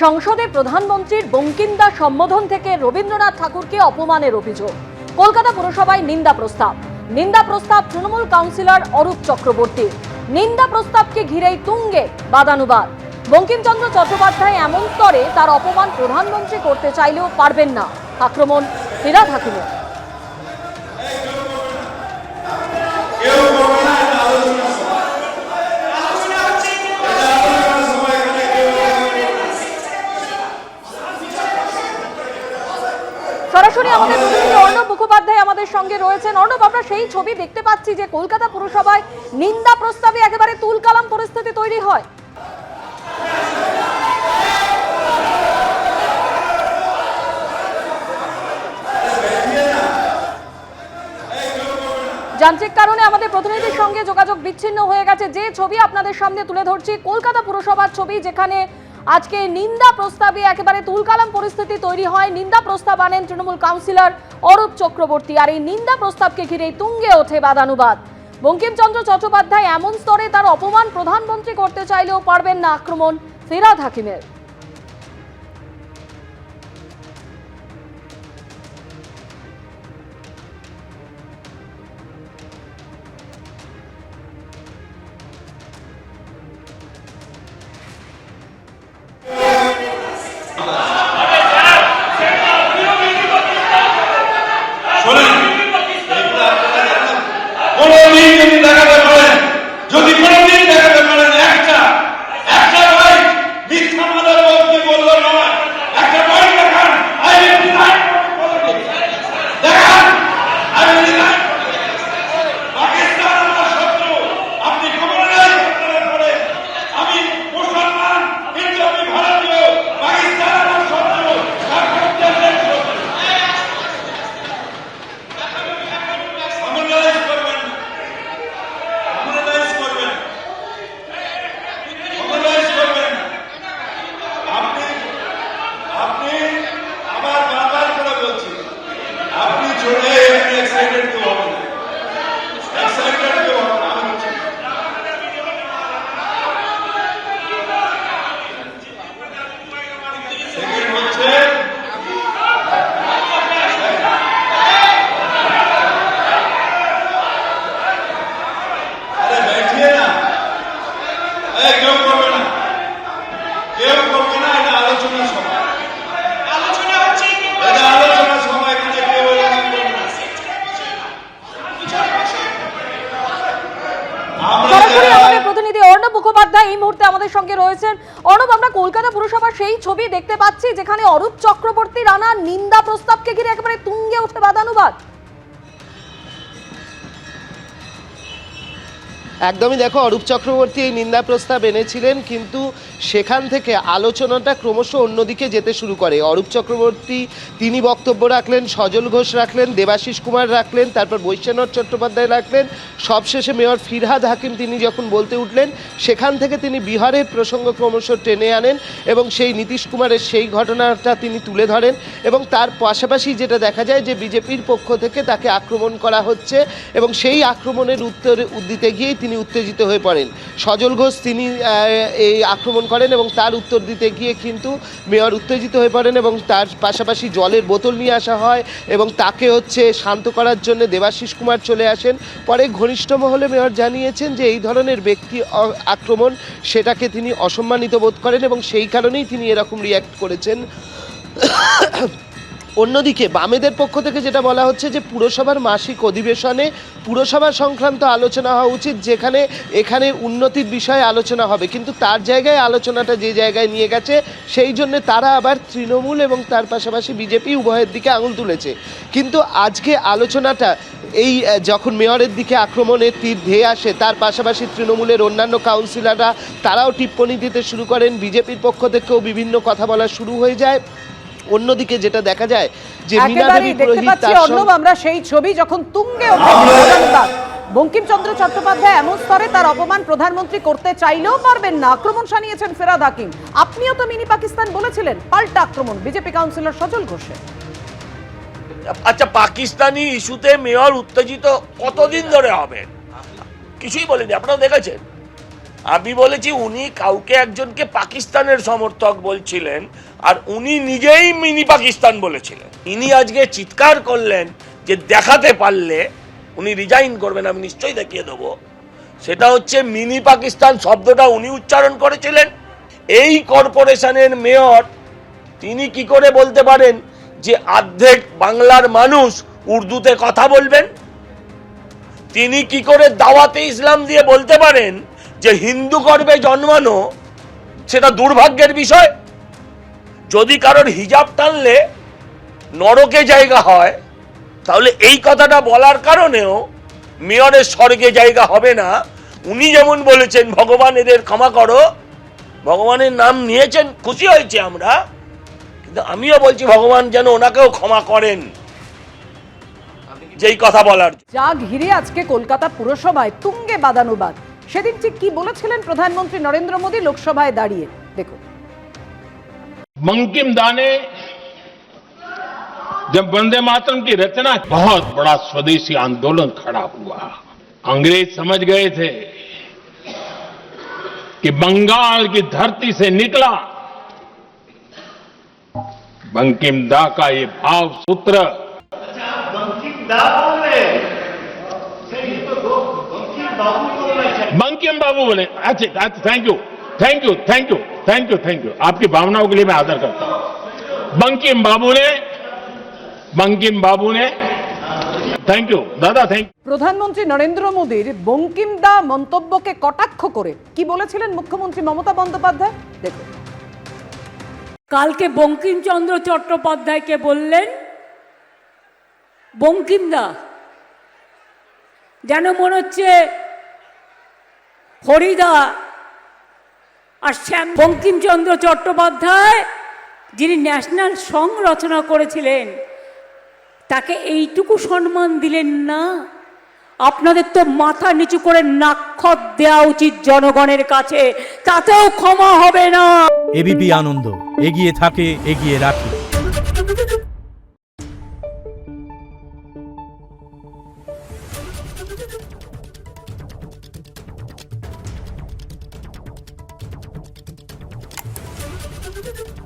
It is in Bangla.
সংসদে প্রধানমন্ত্রীর বঙ্কিমদা সম্বোধন থেকে রবীন্দ্রনাথ ঠাকুরকে অপমানের অভিযোগ। কলকাতা পুরসভায় নিন্দা প্রস্তাব তৃণমূল কাউন্সিলর অরূপ চক্রবর্তী। নিন্দা প্রস্তাবকে ঘিরেই তুঙ্গে বাদানুবাদ। বঙ্কিমচন্দ্র চট্টোপাধ্যায় এমন স্তরে তার অপমান প্রধানমন্ত্রী করতে চাইলেও পারবেন না, আক্রমণ ফিরহাদ হাকিমের। সরাসরি আমাদের প্রতিনিধি অর্ণব মুখোপাধ্যায় আমাদের সঙ্গে রয়েছেন। অর্ণব, আমরা সেই ছবি দেখতে পাচ্ছি যে কলকাতা পুরসভায় নিন্দা প্রস্তাবে একেবারে তুলকালাম পরিস্থিতি তৈরি হয়। যান্ত্রিক কারণে আমাদের প্রতিনিধির সঙ্গে যোগাযোগ বিচ্ছিন্ন হয়ে গেছে। যে ছবি আপনাদের সামনে তুলে ধরছি কলকাতা পুরসভার ছবি, যেখানে আজকে নিন্দা প্রস্তাবে একেবারে তুলকালাম পরিস্থিতি তৈরি হয়। নিন্দা প্রস্তাব আনেন তৃণমূল কাউন্সিলর অরূপ চক্রবর্তী, আর এই নিন্দা প্রস্তাবকে ঘিরেই তুঙ্গে ওঠে বাদানুবাদ। বঙ্কিমচন্দ্র চট্টোপাধ্যায় এমন স্তরে তার অপমান প্রধানমন্ত্রী করতে চাইলেও পারবেন না, আক্রমণ ফিরহাদ হাকিমের। প্রতিনিধি অর্ণব মুখোপাধ্যায় এই মুহূর্তে আমাদের সঙ্গে রয়েছেন। অর্ণব, আমরা কলকাতা পুরসভার সেই ছবি দেখতে পাচ্ছি যেখানে অরূপ চক্রবর্তীর আনা নিন্দা প্রস্তাবকে ঘিরে একেবারে তুঙ্গে ওঠে বাদানুবাদ। একদমই দেখো, অরূপ চক্রবর্তী এই নিন্দা প্রস্তাব এনেছিলেন, কিন্তু সেখান থেকে আলোচনাটা ক্রমশ অন্যদিকে যেতে শুরু করে। অরূপ চক্রবর্তী তিনি বক্তব্য রাখলেন, সজল ঘোষ রাখলেন, দেবাশিস কুমার রাখলেন, তারপর বৈশ্বনাথ চট্টোপাধ্যায় রাখলেন, সবশেষে মেয়র ফিরহাদ হাকিম তিনি যখন বলতে উঠলেন, সেখান থেকে তিনি বিহারের প্রসঙ্গ ক্রমশ টেনে আনেন এবং সেই নীতিশ কুমারের সেই ঘটনাটা তিনি তুলে ধরেন। এবং তার পাশাপাশি যেটা দেখা যায় যে বিজেপির পক্ষ থেকে তাকে আক্রমণ করা হচ্ছে এবং সেই আক্রমণের উত্তর দিতে গিয়েই তিনি উত্তেজিত হয়ে পড়েন। সজল ঘোষ তিনি এই আক্রমণ করেন এবং তার উত্তর দিতে গিয়ে কিন্তু মেয়র উত্তেজিত হয়ে পড়েন এবং তার পাশাপাশি জলের বোতল নিয়ে আসা হয় এবং তাকে শান্ত করার জন্য দেবাশিস কুমার চলে আসেন। পরে ঘনিষ্ঠ মহলে মেয়র জানিয়েছেন যে এই ধরনের ব্যক্তি আক্রমণ সেটাকে তিনি অসম্মানিত বোধ করেন এবং সেই কারণেই তিনি এরকম রিয়্যাক্ট করেছেন। অন্যদিকে বামেদের পক্ষ থেকে যেটা বলা হচ্ছে যে পুরসভার মাসিক অধিবেশনে পুরসভা সংক্রান্ত আলোচনা হওয়া উচিত, যেখানে এখানে উন্নতির বিষয়ে আলোচনা হবে, কিন্তু তার জায়গায় আলোচনাটা যে জায়গায় নিয়ে গেছে সেই জন্য তারা আবার তৃণমূল এবং তার পাশাপাশি বিজেপি উভয়ের দিকে আঙুল তুলেছে। কিন্তু আজকে আলোচনাটা এই যখন মেয়রের দিকে আক্রমণের তীর ধেয়ে আসে, তার পাশাপাশি তৃণমূলের অন্যান্য কাউন্সিলররা তারাও টিপ্পনী দিতে শুরু করেন, বিজেপির পক্ষ থেকেও বিভিন্ন কথা বলা শুরু হয়ে যায়। অন্যদিকে যেটা দেখা যায় যে মীনাদেবী পুরোহিত, আমরা সেই ছবি যখন তুঙ্গে ওঠে বঙ্কিমচন্দ্র চট্টোপাধ্যায় এমন স্তরে তার অপমান প্রধানমন্ত্রী করতে চাইলেও পারবেন না, আক্রমণ শানিয়েছেন ফিরহাদ হাকিম। আপনিও তো মিনি পাকিস্তান বলেছিলেন, পাল্টা আক্রমণ বিজেপি কাউন্সিলর সজল ঘোষের। আচ্ছা, পাকিস্তানি ইস্যুতে মেয়র উত্তেজিত কতদিন ধরে হবে? কিছুই বলেনি, আপনারা দেখেছেন। আমি বলেছি উনি কাউকে একজনকে পাকিস্তানের সমর্থক বলছিলেন, আর উনি নিজেই মিনি পাকিস্তান বলেছিলেন। ইনি আজকে চিৎকার করলেন যে দেখাতে পারলে উনি রিজাইন করবেন, আমি নিশ্চয়ই দেখিয়ে দেবো। সেটা হচ্ছে মিনি পাকিস্তান শব্দটা উনি উচ্চারণ করেছিলেন। এই কর্পোরেশনের মেয়র তিনি কি করে বলতে পারেন যে অর্ধেক বাংলার মানুষ উর্দুতে কথা বলবেন? তিনি কি করে দাওয়াতে ইসলাম দিয়ে বলতে পারেন যে হিন্দু গর্ভে জন্মানো সেটা দুর্ভাগ্যের বিষয়? যদি কারোর হিজাব টানলে নরকে জায়গা হয়, তাহলে এই কথাটা বলার কারণেও মেয়রের স্বর্গে জায়গা হবে না। উনি যেমন বলেছেন ভগবান এদের ক্ষমা করো, ভগবানের নাম নিয়েছেন, খুশি হয়েছে আমরা, কিন্তু আমিও বলছি ভগবান যেন ওনাকেও ক্ষমা করেন যেই কথা বলার। যা ঘিরে আজকে কলকাতা পুরসভায় তুঙ্গে বাদানুবাদ, সেদিন ঠিক কি বলেছিলেন প্রধানমন্ত্রী নরেন্দ্র মোদী লোকসভায় দাঁড়িয়ে, দেখুন। बंकिम दा ने जब वंदे मातरम की रचना, बहुत बड़ा स्वदेशी आंदोलन खड़ा हुआ। अंग्रेज समझ गए थे कि बंगाल की धरती से निकला बंकिम दा का ये भाव सूत्र। बंकिम बाबू बोले। अच्छा, thank you thank you thank you thank you thank you, आपकी भावनाओं के लिए मैं आदर करता हूं। बंकिम बाबू ने थैंक यू दादा, थैंक यू। প্রধানমন্ত্রী নরেন্দ্র মোদীর বঙ্কিম দা মন্তব্যকে কটাক্ষ করে কি বলেছিলেন মুখ্যমন্ত্রী মমতা বন্দ্যোপাধ্যায়, দেখুন। কালকে বঙ্কিমচন্দ্র চট্টোপাধ্যায়কে বললেন বঙ্কিমদা, যেন মনে হচ্ছে হরিদা আর শ্যাম। বঙ্কিমচন্দ্র চট্টোপাধ্যায় যিনি ন্যাশনাল সং রচনা করেছিলেন, তাকে এইটুকু সম্মান দিলেন না? আপনাদের তো মাথা নিচু করে নাক্ষত দেওয়া উচিত জনগণের কাছে, তাতেও ক্ষমা হবে না। এবিপি আনন্দ, এগিয়ে থাকে, এগিয়ে রাখে। Thank you.